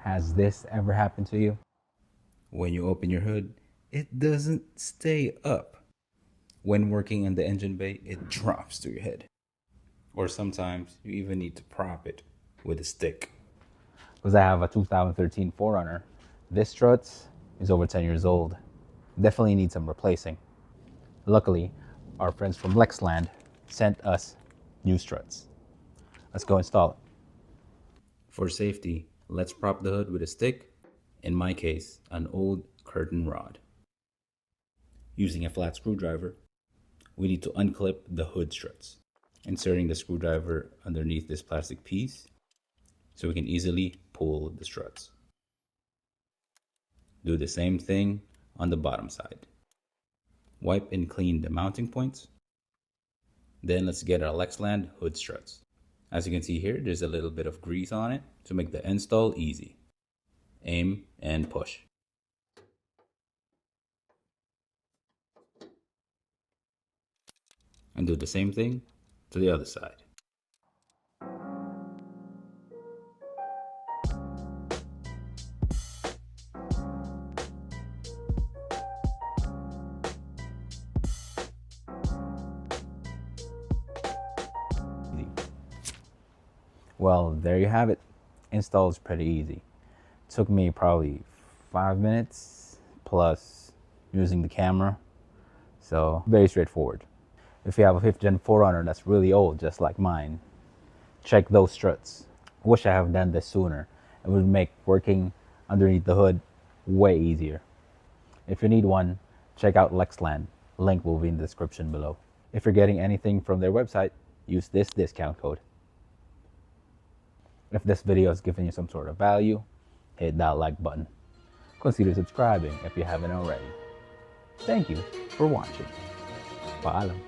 Has this ever happened to you? When you open your hood, it doesn't stay up. When working in the engine bay, it drops to your head. Or sometimes you even need to prop it with a stick. Because I have a 2013 4Runner. This strut is over 10 years old. Definitely needs some replacing. Luckily, our friends from Lexland sent us new struts. Let's go install it. For safety, let's prop the hood with a stick, in my case, an old curtain rod. Using a flat screwdriver, we need to unclip the hood struts, inserting the screwdriver underneath this plastic piece so we can easily pull the struts. Do the same thing on the bottom side. Wipe and clean the mounting points. Then let's get our Lexland hood struts. As you can see here, there's a little bit of grease on it to make the install easy. Aim and push. And do the same thing to the other side. Well, there you have it. Install is pretty easy. Took me probably 5 minutes plus using the camera. So very straightforward. If you have a 5th gen 4Runner that's really old, just like mine, check those struts. Wish I have done this sooner. It would make working underneath the hood way easier. If you need one, check out Lexland. Link will be in the description below. If you're getting anything from their website, use this discount code. If this video has given you some sort of value, hit that like button. Consider subscribing if you haven't already. Thank you for watching. Paalam.